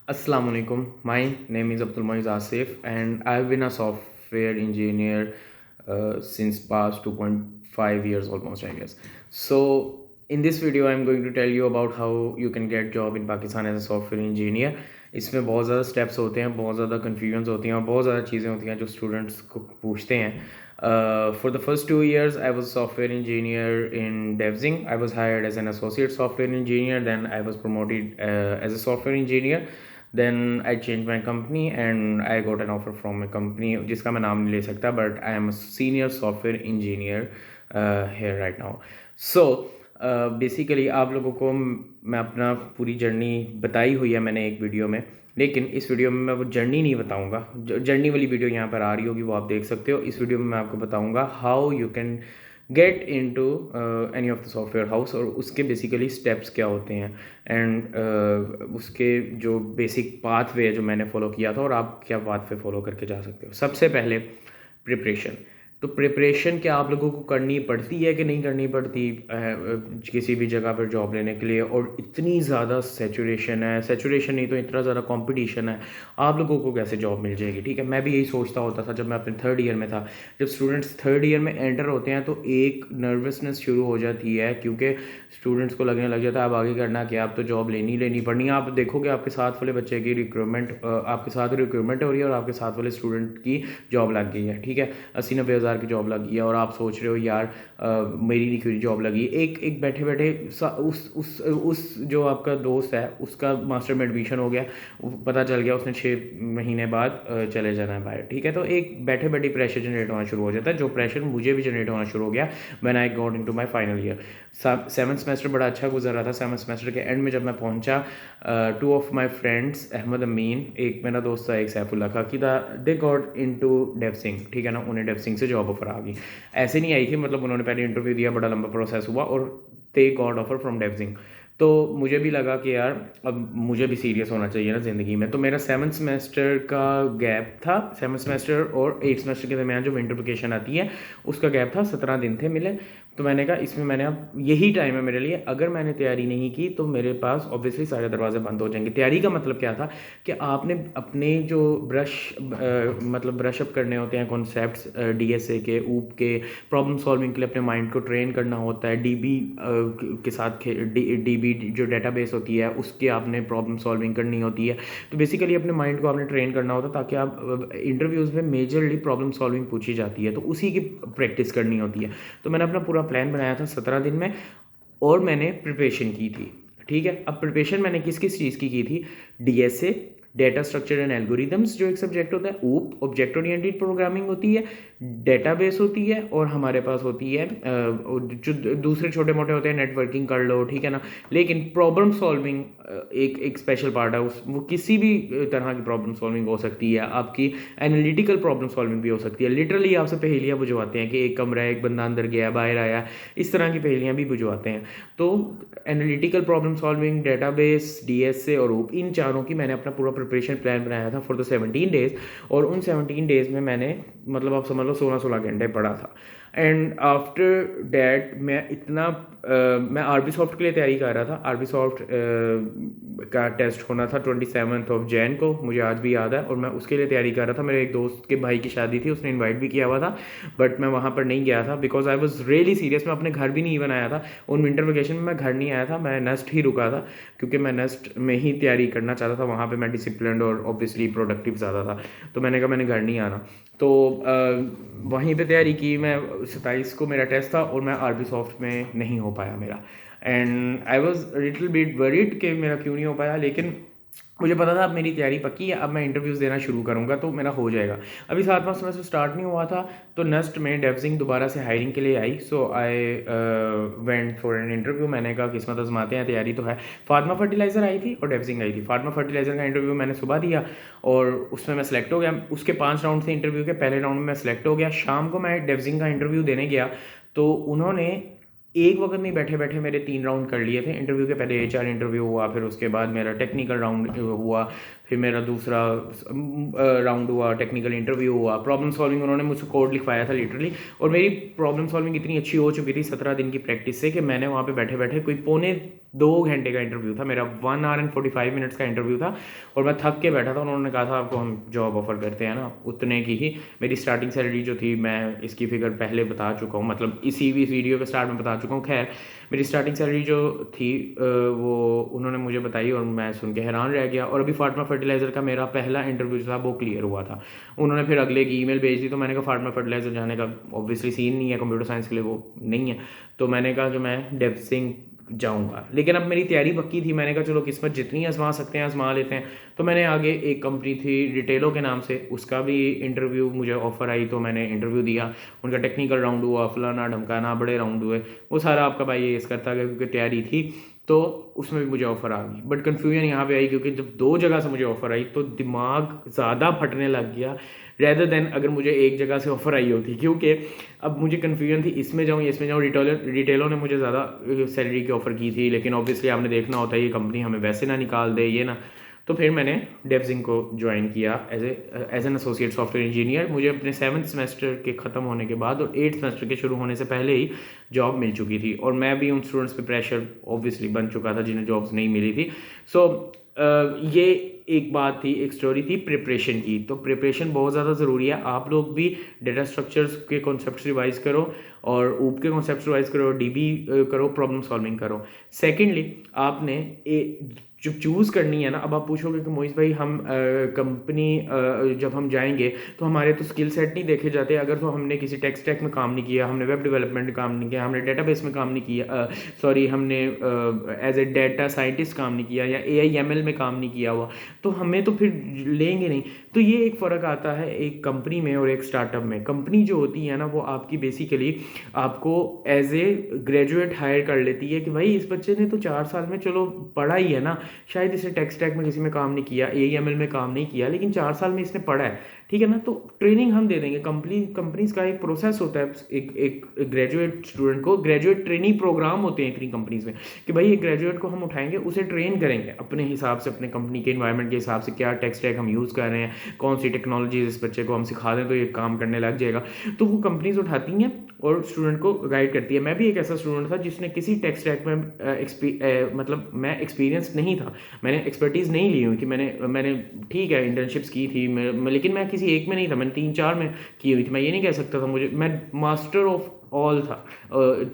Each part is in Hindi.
Assalamualaikum. My name is Abdul Moiz Asif, and I've been a software engineer since past 2.5 years almost, I guess. So in this video, I'm going to tell you about how you can get job in Pakistan as a software engineer. इसमें बहुत ज़्यादा स्टेप्स होते हैं, बहुत ज़्यादा कन्फ्यूजन्स होती हैं और बहुत ज़्यादा चीज़ें होती हैं जो स्टूडेंट्स को पूछते हैं. For the first 2 years, I was a software engineer in Devzing. I was hired as an associate software engineer. Then I was promoted as a software engineer. Then I changed my company and I got an offer from a company जिसका मैं नाम नहीं ले सकता, but I am a senior software engineer here right now. So basically आप लोगों को मैं अपना पूरी जर्नी बताई हुई है मैंने एक वीडियो में, लेकिन इस वीडियो में मैं वो जर्नी नहीं बताऊंगा. जर्नी वाली वीडियो यहाँ पर आ रही होगी, वो आप देख सकते हो. इस वीडियो में मैं आपको बताऊंगा how you can get into any of the software house और उसके बेसिकली स्टेप्स क्या होते हैं एंड उसके जो बेसिक पाथवे है जो मैंने फॉलो किया था और आप क्या पाथवे फॉलो करके जा सकते हो. सबसे पहले प्रिपरेशन. तो प्रिपरेशन क्या आप लोगों को करनी पड़ती है कि नहीं करनी पड़ती किसी भी जगह पर जॉब लेने के लिए. और इतनी ज़्यादा सैचुरेशन नहीं तो इतना ज़्यादा कंपटीशन है, आप लोगों को कैसे जॉब मिल जाएगी. ठीक है, मैं भी यही सोचता होता था जब मैं अपने थर्ड ईयर में था. जब स्टूडेंट्स थर्ड ईयर में एंटर होते हैं तो एक नर्वसनेस शुरू हो जाती है, क्योंकि स्टूडेंट्स को लगने लग जाता है अब आगे करना क्या, अब तो जॉब लेनी पड़नी है. आप देखोगे आपके साथ वाले बच्चे की रिक्रूटमेंट आपके साथ रिक्रूटमेंट हो रही है और आपके साथ वाले स्टूडेंट की जॉब लग गई है. ठीक है, 80-90 हज़ार की जॉब लगी है और आप सोच रहे हो यार मेरी नहीं क्यों जॉब लगी. एक बैठे बैठे उस जो आपका दोस्त है उसका मास्टर में एडमिशन हो गया, पता चल गया उसने 6 महीने बाद चले जाना है बाहर. ठीक है, तो एक बैठे बैठे प्रेशर जनरेट होना शुरू हो जाता है, जो प्रेशर मुझे भी जनरेट होना शुरू हो गया when I got into my final year. 7th semester बड़ा अच्छा गुजर रहा था. 7th सेमेस्टर के एंड में जब मैं पहुंचा, 2 ऑफ माई फ्रेंड्स, अहमद अमीन, एक मेरा दोस्त था, एक सैफुल्ला का, कि दे गॉट इनटू डेवसिंग. ठीक है ना, उन्हें डेवसिंग से जॉब ऑफर आ गई. ऐसे नहीं आई थी, मतलब उन्होंने पहले इंटरव्यू दिया, बड़ा लंबा प्रोसेस हुआ और दे गॉट ऑफर फ्रॉम डेवसिंग. तो मुझे भी लगा कि यार अब मुझे भी सीरियस होना चाहिए ना ज़िंदगी में. तो मेरा 7th सेमेस्टर का गैप था. 7th सेमेस्टर और 8th सेमेस्टर के दरमियान जो विंटर वेकेशन आती है उसका गैप था. 17 दिन थे मिले. तो मैंने कहा इसमें मैंने अब यही टाइम है मेरे लिए, अगर मैंने तैयारी नहीं की तो मेरे पास ऑब्वियसली सारे दरवाजे बंद हो जाएंगे. तैयारी का मतलब क्या था कि आपने अपने जो मतलब ब्रश अप करने होते हैं कॉन्सेप्ट्स DSA के, ऊप के, प्रॉब्लम सॉल्विंग के लिए अपने माइंड को ट्रेन करना होता है. DB के साथ DB जो डेटाबेस होती है उसके आपने प्रॉब्लम सॉल्विंग करनी होती है. तो बेसिकली अपने माइंड को आपने ट्रेन करना होता है ताकि आप इंटरव्यूज़ में मेजरली प्रॉब्लम सॉल्विंग पूछी जाती है तो उसी की प्रैक्टिस करनी होती है. तो मैंने अपना पूरा प्लान बनाया था 17 दिन में और मैंने प्रिपरेशन की थी. ठीक है, अब प्रिपरेशन मैंने किस किस चीज़ की थी. DSA, data structure and algorithms जो एक सब्जेक्ट होता है, ऊप ऑब्जेक्ट ओरिएंटेड प्रोग्रामिंग होती है, डेटाबेस होती है, और हमारे पास होती है जो दूसरे छोटे मोटे होते हैं, नेटवर्किंग कर लो. ठीक है ना, लेकिन प्रॉब्लम सॉल्विंग एक स्पेशल पार्ट है. वो किसी भी तरह की प्रॉब्लम सॉल्विंग हो सकती है, आपकी एनालिटिकल प्रॉब्लम सॉल्विंग भी हो सकती है. लिटरली आपसे पहेलियाँ बुझवाते हैं कि एक कमरा है, एक बंदा अंदर गया बाहर आया, इस तरह की पहेलियाँ भी बुझवाते हैं. तो analytical problem solving, database, DSA और ऊप, इन चारों की मैंने अपना पूरा प्रिपरेशन प्लान बनाया था फॉर द 17 डेज़. और उन 17 डेज़ में मैंने मतलब आप समझ लो 16 घंटे पढ़ा था. एंड आफ्टर डैट मैं RB सॉफ्ट के लिए तैयारी कर रहा था. RB सॉफ्ट का टेस्ट होना था 27 जैन को, मुझे आज भी याद है, और मैं उसके लिए तैयारी कर रहा था. मेरे एक दोस्त के भाई की शादी थी, उसने इनवाइट भी किया हुआ था, बट मैं वहाँ पर नहीं गया था because I was really serious. मैं अपने घर भी नहीं बनाया था उन विंटर वेकेशन में. मैं घर नहीं आया था, मैं नेस्ट ही रुका था क्योंकि मैं नेस्ट में ही तैयारी करना चाहता था. वहाँ पे मैं डिसिप्लिन्ड और ऑब्वियसली प्रोडक्टिव ज़्यादा था. तो मैंने कहा मैंने घर नहीं आना. तो वहीं पे तैयारी की. मैं 27 को मेरा टेस्ट था और मैं RB सॉफ्ट में नहीं हो पाया मेरा. And I was little bit worried कि मेरा क्यों नहीं हो पाया, लेकिन मुझे पता था अब मेरी तैयारी पक्की है, अब मैं इंटरव्यूज़ देना शुरू करूँगा तो मेरा हो जाएगा. अभी 7वां सेमेस्टर स्टार्ट नहीं हुआ था तो नेक्स्ट में डेवजिंग दोबारा से हायरिंग के लिए आई. So I went for an interview. मैंने कहा किस्मत आजमाते हैं, तैयारी तो है. फार्मा फर्टिलाइज़र आई थी और डेवजिंग आई थी. फार्मा फर्टिलाइज़र का इंटरव्यू मैंने सुबह दिया और उसमें मैं सेलेक्ट हो गया. उसके 5 राउंड थे इंटरव्यू के, पहले राउंड में मैं सेलेक्ट हो गया. शाम को मैं डेवजिंग का इंटरव्यू देने गया तो उन्होंने एक वक्त में बैठे बैठे मेरे 3 राउंड कर लिए थे इंटरव्यू के. पहले HR इंटरव्यू हुआ, फिर उसके बाद मेरा टेक्निकल राउंड हुआ, फिर मेरा दूसरा राउंड हुआ, टेक्निकल इंटरव्यू हुआ. प्रॉब्लम सॉल्विंग उन्होंने मुझसे कोड लिखवाया था लिटरली, और मेरी प्रॉब्लम सॉल्विंग इतनी अच्छी हो चुकी थी 17 दिन की प्रैक्टिस से कि मैंने वहाँ पे बैठे बैठे कोई 2 घंटे का इंटरव्यू था मेरा, 1 hour and 45 minutes का इंटरव्यू था, और मैं थक के बैठा था। उन्होंने कहा था आपको हम जॉब ऑफ़र करते हैं ना, उतने की ही मेरी स्टार्टिंग सैलरी जो थी, मैं इसकी फ़िगर पहले बता चुका हूँ, मतलब इसी वीडियो के स्टार्ट में बता चुका हूँ। खैर, मेरी स्टार्टिंग सैलरी जो थी वो उन्होंने मुझे बताई और मैं सुन के हैरान रह गया। और अभी फार्मा फर्टिलाइज़र का मेरा पहला इंटरव्यू जो था वो क्लियर हुआ था। उन्होंने फिर अगले की ईमेल भेज दी, तो मैंने कहा फार्मा फर्टिलाइज़र जाने का ऑब्वियसली सीन नहीं है, कंप्यूटर साइंस के लिए वो नहीं है। तो मैंने कहा कि मैं डेवसिंग जाऊंगा, लेकिन अब मेरी तैयारी पक्की थी। मैंने कहा चलो किस्मत जितनी आजमा सकते हैं आजमा लेते हैं। तो मैंने आगे एक कंपनी थी डिटेलो के नाम से, उसका भी इंटरव्यू मुझे ऑफ़र आई, तो मैंने इंटरव्यू दिया। उनका टेक्निकल राउंड हुआ, फलाना ढमकाना, बड़े राउंड हुए, वो सारा आपका भाई ये करता गया क्योंकि तैयारी थी। तो उसमें भी मुझे ऑफ़र आ गई, बट कन्फ्यूजन यहाँ पे आई क्योंकि जब 2 जगह से मुझे ऑफ़र आई तो दिमाग ज़्यादा फटने लग गया रेदर देन अगर मुझे एक जगह से ऑफ़र आई होती, क्योंकि अब मुझे कन्फ्यूजन थी इसमें जाऊँ या इसमें जाऊँ। रिटेलो ने मुझे ज़्यादा सैलरी की ऑफ़र की थी, लेकिन ऑब्वियसली आपने देखना होता है ये कंपनी हमें वैसे ना निकाल दे ये ना। तो फिर मैंने डेवजिंग को ज्वाइन किया as an associate software engineer. मुझे अपने 7th सेमेस्टर के ख़त्म होने के बाद और 8th सेमेस्टर के शुरू होने से पहले ही जॉब मिल चुकी थी, और मैं भी उन स्टूडेंट्स पे प्रेशर ऑब्वियसली बन चुका था जिन्हें जॉब्स नहीं मिली थी। सो ये एक बात थी, एक स्टोरी थी प्रिपरेशन की। तो प्रिपरेशन बहुत ज़्यादा ज़रूरी है। आप लोग भी डेटा स्ट्रक्चर्स के कॉन्सेप्ट्स रिवाइज करो और ऊप के कॉन्सेप्ट्स रिवाइज करो, डीबी करो, प्रॉब्लम सॉल्विंग करो। सेकेंडली आपने जो चूज़ करनी है ना, अब आप पूछोगे कि मोइज़ भाई हम कंपनी जब हम जाएंगे तो हमारे तो स्किल सेट नहीं देखे जाते, अगर तो हमने किसी टेक स्टैक में काम नहीं किया, हमने वेब डेवलपमेंट में काम नहीं किया, हमने डेटाबेस में काम नहीं किया, सॉरी हमने एज ए डेटा साइंटिस्ट काम नहीं किया या AI/ML में काम नहीं किया हुआ, तो हमें तो फिर लेंगे नहीं। तो ये एक फ़र्क आता है एक कंपनी में और एक स्टार्टअप में। कंपनी जो होती है ना वो आपकी बेसिकली आपको एज ए ग्रेजुएट हायर कर लेती है कि भाई इस बच्चे ने तो 4 साल में चलो पढ़ा ही है ना, शायद इसे टेक स्टैक में किसी में काम नहीं किया, AI/ML में काम नहीं किया, लेकिन 4 साल में इसने पढ़ा है, ठीक है ना, तो ट्रेनिंग हम दे देंगे। कंपनीज का एक प्रोसेस होता है, एक ग्रेजुएट स्टूडेंट को ग्रेजुएट ट्रेनिंग प्रोग्राम होते हैं इतनी कंपनीज में कि भाई एक ग्रेजुएट को हम उठाएंगे, उसे ट्रेन करेंगे अपने हिसाब से, अपने कंपनी के इन्वायरमेंट के हिसाब से, क्या टेक स्टैक हम यूज़ कर रहे हैं, कौन सी टेक्नोलॉजीज इस बच्चे को हम सिखा दें तो ये काम करने लग जाएगा। तो वो कंपनीज उठाती हैं और स्टूडेंट को गाइड करती है। मैं भी एक ऐसा स्टूडेंट था जिसने किसी टेक स्टैक में मतलब मैं एक्सपीरियंस नहीं था, मैंने एक्सपर्टीज़ नहीं ली हुई कि मैंने ठीक है इंटर्नशिप्स की थी लेकिन मैं किसी एक में नहीं था, मैंने 3-4 में की हुई थी। मैं ये नहीं कह सकता था मैं मास्टर ऑफ ऑल था,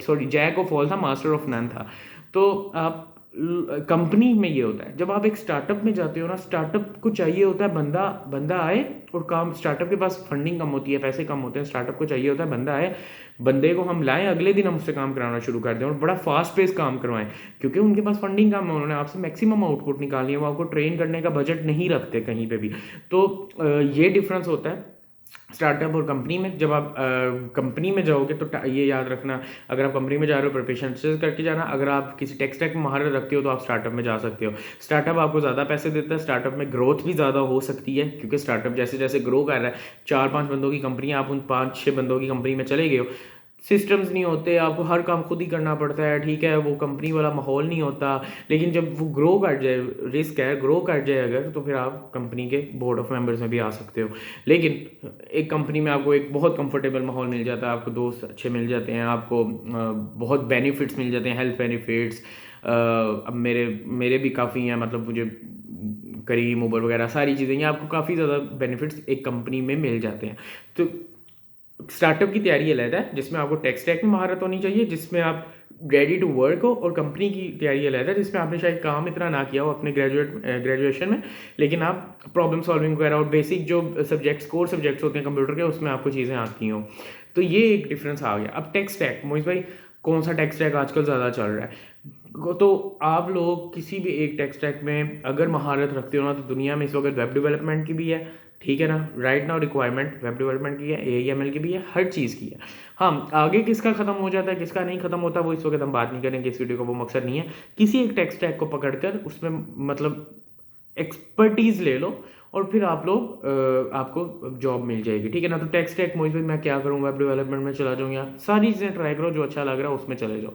सॉरी जैक ऑफ ऑल था, मास्टर ऑफ नन था। तो आप कंपनी में ये होता है, जब आप एक स्टार्टअप में जाते हो ना, स्टार्टअप को चाहिए होता है बंदा आए और काम। स्टार्टअप के पास फंडिंग कम होती है, पैसे कम होते हैं, स्टार्टअप को चाहिए होता है बंदा आए, बंदे को हम लाएं, अगले दिन हम उससे काम कराना शुरू कर दें और बड़ा फास्ट पेस काम करवाएं, क्योंकि उनके पास फंडिंग कम है, उन्होंने आपसे मैक्सिमम आउटपुट निकालनी है, वो आपको ट्रेन करने का बजट नहीं रखते कहीं पे भी। तो ये डिफरेंस होता है स्टार्टअप और कंपनी में। जब आप कंपनी में जाओगे तो ये याद रखना, अगर आप कंपनी में जा रहे हो प्रिपरेशन अच्छे से करके जाना। अगर आप किसी टेक स्टैक में महारत रखते हो तो आप स्टार्टअप में जा सकते हो। स्टार्टअप आपको ज़्यादा पैसे देता है, स्टार्टअप में ग्रोथ भी ज़्यादा हो सकती है, क्योंकि स्टार्टअप जैसे जैसे ग्रो कर रहा है, 4-5 बंदों की कंपनी, आप उन 5-6 बंदों की कंपनी में चले गए हो, सिस्टम्स नहीं होते, आपको हर काम खुद ही करना पड़ता है, ठीक है, वो कंपनी वाला माहौल नहीं होता। लेकिन जब वो ग्रो कर जाए, रिस्क है ग्रो कर जाए अगर, तो फिर आप कंपनी के बोर्ड ऑफ मेंबर्स में भी आ सकते हो। लेकिन एक कंपनी में आपको एक बहुत कंफर्टेबल माहौल मिल जाता है, आपको दोस्त अच्छे मिल जाते हैं, आपको बहुत बेनिफिट्स मिल जाते हैं, हेल्थ बेनिफिट्स। अब मेरे भी काफ़ी हैं, मतलब मुझे करीम उबर वगैरह सारी चीज़ें, ये आपको काफ़ी ज़्यादा बेनिफिट्स एक कंपनी में मिल जाते हैं। तो स्टार्टअप की तैयारी अलग है जिसमें आपको टेक स्टैक में महारत होनी चाहिए, जिसमें आप रेडी टू वर्क हो, और कंपनी की तैयारी अलग है जिसमें आपने शायद काम इतना ना किया हो अपने ग्रेजुएशन में, लेकिन आप प्रॉब्लम सॉल्विंग वगैरह और बेसिक जो सब्जेक्ट्स कोर सब्जेक्ट्स होते हैं कंप्यूटर के, उसमें आपको चीज़ें आती हो। तो ये एक डिफरेंस आ गया। अब टेक स्टैक, मोहित भाई कौन सा टेक स्टैक आजकल ज़्यादा चल रहा है? तो आप लोग किसी भी एक टेक स्टैक में अगर महारत रखते हो ना, तो दुनिया में इस वक्त वेब डेवलपमेंट की भी है, ठीक है ना, right now requirement web development की है, AI/ML की भी है, हर चीज़ की है। हाँ, आगे किसका ख़त्म हो जाता है किसका नहीं ख़त्म होता वो इस वक्त हम बात नहीं करेंगे, इस वीडियो का वो मकसद नहीं है। किसी एक टेक स्टैक को पकड़कर उसमें मतलब एक्सपर्टीज़ ले लो और फिर आप लोग आपको जॉब मिल जाएगी, ठीक है ना। तो टेक स्टैक मोहित भाई मैं क्या करूँ, वेब डेवलपमेंट में चला जाऊँ, या सारी चीज़ें ट्राई करो, जो अच्छा लग रहा है उसमें चले जाओ।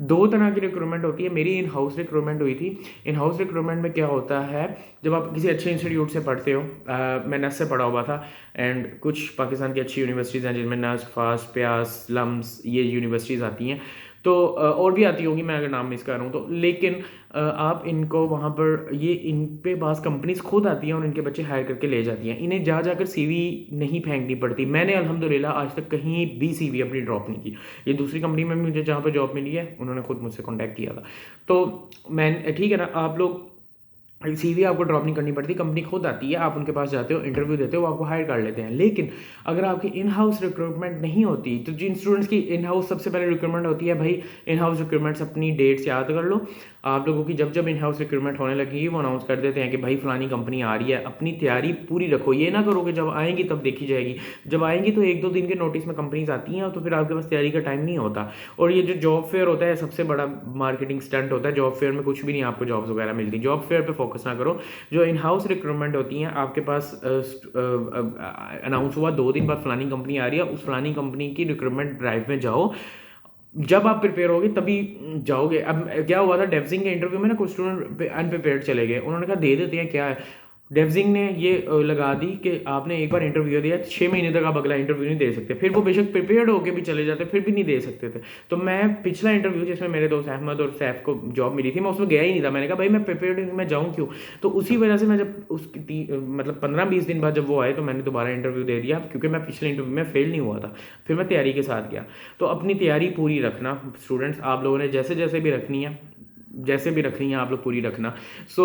2 तरह की रिक्रूटमेंट होती है। मेरी इन हाउस रिक्रूटमेंट हुई थी। इन हाउस रिक्रूटमेंट में क्या होता है, जब आप किसी अच्छे इंस्टीट्यूट से पढ़ते हो, मैं नस से पढ़ा हुआ था, एंड कुछ पाकिस्तान की अच्छी यूनिवर्सिटीज़ हैं जिनमें नस्ट, फास्ट, प्यास, लम्स, ये यूनिवर्सिटीज़ आती हैं। तो और भी आती होगी, मैं अगर नाम मिस कर रहा हूँ तो, लेकिन आप इनको वहाँ पर, ये इन पे पास कंपनीज खुद आती हैं और इनके बच्चे हायर करके ले जाती हैं, इन्हें जा जाकर सीवी नहीं फेंकनी पड़ती। मैंने अल्हम्दुलिल्लाह आज तक कहीं भी सीवी अपनी ड्रॉप नहीं की। ये दूसरी कंपनी में मुझे जहाँ पर जॉब मिली है, उन्होंने खुद मुझसे कॉन्टैक्ट किया था। तो मैं, ठीक है ना, आप लोग सीवी आपको ड्रॉप नहीं करनी पड़ती, कंपनी खुद आती है, आप उनके पास जाते हो, इंटरव्यू देते हो, वो आपको हायर कर लेते हैं। लेकिन अगर आपकी इन हाउस रिक्रूटमेंट नहीं होती, तो जिन स्टूडेंट्स की इन हाउस सबसे पहले रिक्रूटमेंट होती है, भाई इन हाउस रिक्रूटमेंट्स अपनी डेट्स याद कर लो। आप लोगों की जब जब इन हाउस रिक्रूटमेंट होने लगेगी, वो अनाउंस कर देते हैं कि भाई फलानी कंपनी आ रही है, अपनी तैयारी पूरी रखो। ये ना करो कि जब आएंगी तब देखी जाएगी, जब आएंगी तो 1-2 दिन के नोटिस में कंपनीज आती हैं, तो फिर आपके पास तैयारी का टाइम नहीं होता। और ये जो जॉब फेयर होता है, सबसे बड़ा मार्केटिंग स्टंट होता है। जॉब फेयर में कुछ भी नहीं आपको जॉब्स वगैरह मिलती, जॉब फेयर पर फोकस ना करो। जो इन हाउस रिक्रूटमेंट होती हैं, आपके पास अनाउंस हुआ 2 दिन बाद फलानी कंपनी आ रही है, उस फलानी कंपनी की रिक्रूटमेंट ड्राइव में जाओ। जब आप प्रिपेयर होगे तभी जाओगे। अब क्या हुआ था डेवजिंग के इंटरव्यू में ना, कुछ स्टूडेंट अनप्रिपेयर्ड चले गए, उन्होंने कहा दे देते हैं क्या है। डेवजिंग ने ये लगा दी कि आपने एक बार इंटरव्यू दिया, 6 महीने तक आप अगला इंटरव्यू नहीं दे सकते। फिर वो बेशक प्रिपेयर्ड होकर भी चले जाते, फिर भी नहीं दे सकते थे। तो मैं पिछला इंटरव्यू जिसमें मेरे दोस्त अहमद और सैफ को जॉब मिली थी, मैं उसमें गया ही नहीं था। मैंने कहा भाई मैं प्रिपेयर्ड हूँ, मैं जाऊँ क्यों। तो उसी वजह से मैं जब उसकी मतलब 15-20 दिन बाद जब वो आए, तो मैंने दोबारा इंटरव्यू दे दिया, क्योंकि मैं पिछले इंटरव्यू में फेल नहीं हुआ था। फिर मैं तैयारी के साथ गया। तो अपनी तैयारी पूरी रखना स्टूडेंट्स, आप लोगों ने जैसे जैसे भी रखनी है, जैसे भी रखनी है आप लोग पूरी रखना। सो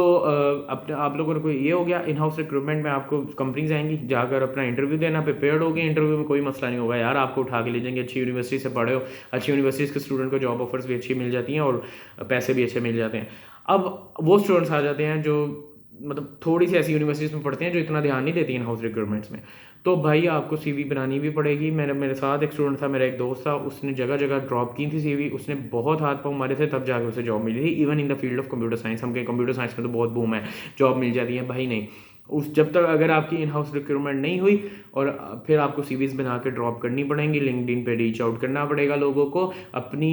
अपने आप लोगों को ये हो गया, इन हाउस रिक्रूटमेंट में आपको कंपनीज आएंगी, जाकर अपना इंटरव्यू देना, प्रिपेयर्ड हो गए। इंटरव्यू में कोई मसला नहीं होगा यार, आपको उठा के ले जाएंगे। अच्छी यूनिवर्सिटी से पढ़े हो, अच्छी यूनिवर्सिटीज़ के स्टूडेंट को जॉब ऑफर्स भी अच्छी मिल जाती हैं और पैसे भी अच्छे मिल जाते हैं। अब वो स्टूडेंट्स आ जाते हैं जो मतलब थोड़ी सी ऐसी यूनिवर्सिटीज़ में पढ़ते हैं जो इतना ध्यान नहीं देती इन हाउस रिक्रूटमेंट्स में। तो भाई आपको सीवी बनानी भी पड़ेगी। मेरे साथ एक स्टूडेंट था, मेरा एक दोस्त था, उसने जगह जगह ड्रॉप की थी सीवी, उसने बहुत हाथ पाँव मारे थे, तब जाकर उसे जॉब मिली थी। Even in the field of computer science, हम कंप्यूटर साइंस में तो बहुत बूम है, जॉब मिल जाती है। भाई नहीं, उस जब तक अगर आपकी इन हाउस रिक्रूटमेंट नहीं हुई, और फिर आपको सीवीज बना के ड्रॉप करनी पड़ेंगी, लिंक्डइन पे रीच आउट करना पड़ेगा लोगों को, अपनी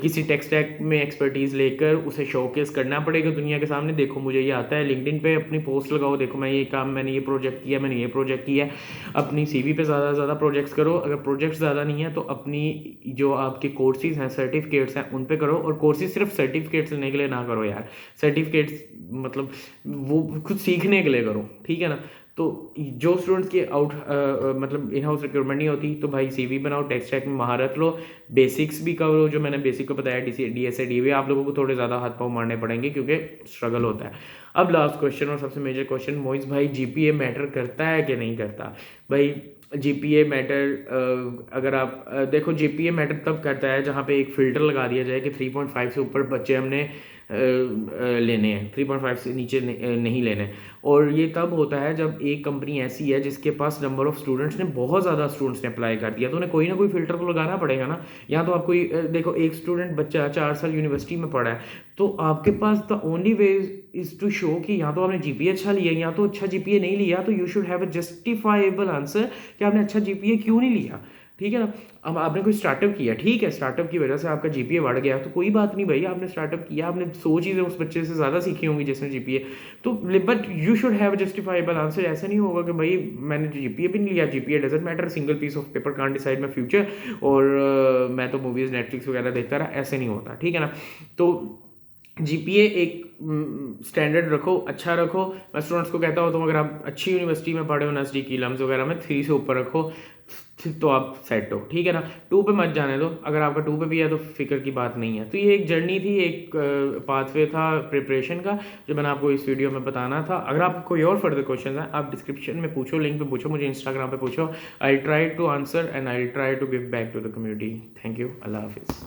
किसी टेक स्टैक में एक्सपर्टीज लेकर उसे शोकेस करना पड़ेगा दुनिया के सामने। देखो मुझे ये आता है, लिंक्डइन पे अपनी पोस्ट लगाओ, देखो मैं ये काम, मैंने ये प्रोजेक्ट किया, मैंने ये प्रोजेक्ट किया। अपनी सीवी पे ज़्यादा से ज़्यादा प्रोजेक्ट्स करो। अगर प्रोजेक्ट्स ज़्यादा नहीं है तो अपनी जो आपके कोर्सेज हैं, सर्टिफिकेट्स हैं, उन पे करो। और कोर्सेज सिर्फ सर्टिफिकेट्स लेने के लिए ना करो यार, सर्टिफिकेट्स मतलब वो खुद सीखने के लिए करो, ठीक है ना। तो जो स्टूडेंट्स की मतलब इन हाउस रिक्रूटमेंट नहीं होती, तो भाई सीवी बनाओ, टेक स्टैक में महारत लो, बेसिक्स भी करो। जो मैंने बेसिक को बताया, DSA DBA, आप लोगों को थोड़े ज़्यादा हाथ पाँव मारने पड़ेंगे क्योंकि स्ट्रगल होता है। अब लास्ट क्वेश्चन और सबसे मेजर क्वेश्चन, मोइस भाई GPA मैटर करता है कि नहीं करता। भाई GPA मैटर, अगर आप देखो, GPA मैटर तब करता है जहाँ पे एक फ़िल्टर लगा दिया जाए कि 3.5 से ऊपर बच्चे हमने लेने हैं, 3.5 से नीचे नहीं लेने। और ये तब होता है जब एक कंपनी ऐसी है जिसके पास नंबर ऑफ़ स्टूडेंट्स ने, बहुत ज़्यादा स्टूडेंट्स ने अप्लाई कर दिया, तो उन्हें कोई ना कोई फ़िल्टर तो लगाना पड़ेगा ना। यहाँ तो आपको देखो, एक स्टूडेंट बच्चा 4 साल यूनिवर्सिटी में पढ़ा है, तो आपके पास the only way is to show कि यहाँ तो आपने GPA अच्छा लिया, यहाँ तो अच्छा GPA नहीं लिया, तो you should have a justifiable answer कि आपने अच्छा GPA क्यों नहीं लिया, ठीक है ना। अब आपने कोई स्टार्टअप किया, ठीक है, स्टार्टअप की वजह से आपका GPA बढ़ गया, तो कोई बात नहीं भाई, आपने स्टार्टअप किया, आपने 100 चीज़ें उस बच्चे से ज़्यादा सीखी होंगी जिसने GPA, तो but you should have justifiable answer. ऐसा नहीं होगा कि भाई मैंने GPA भी नहीं लिया, GPA doesn't matter, single piece of paper can't decide my future, और मैं तो मूवीज़ नेटफ्लिक्स वगैरह देखता रहा, ऐसे नहीं होता, ठीक है ना। तो GPA एक स्टैंडर्ड रखो, अच्छा रखो। मैं स्टूडेंट्स को कहता हूँ, तुम अगर आप अच्छी यूनिवर्सिटी में पढ़े हो, नज़दीकी लम्स वगैरह में, 3 से ऊपर रखो, तो आप सेट हो, ठीक है ना। 2 पे मत जाने दो, अगर आपका 2 पे भी है तो फिक्र की बात नहीं है। तो ये एक जर्नी थी, एक पाथवे था प्रिपरेशन का, जो मैंने आपको इस वीडियो में बताना था। अगर आपको कोई और फर्दर क्वेश्चन है, आप डिस्क्रिप्शन में पूछो, लिंक पे पूछो, मुझे इंस्टाग्राम पे पूछो। I try to answer and I try to give back to the community. Thank you, Allah हाफिज़।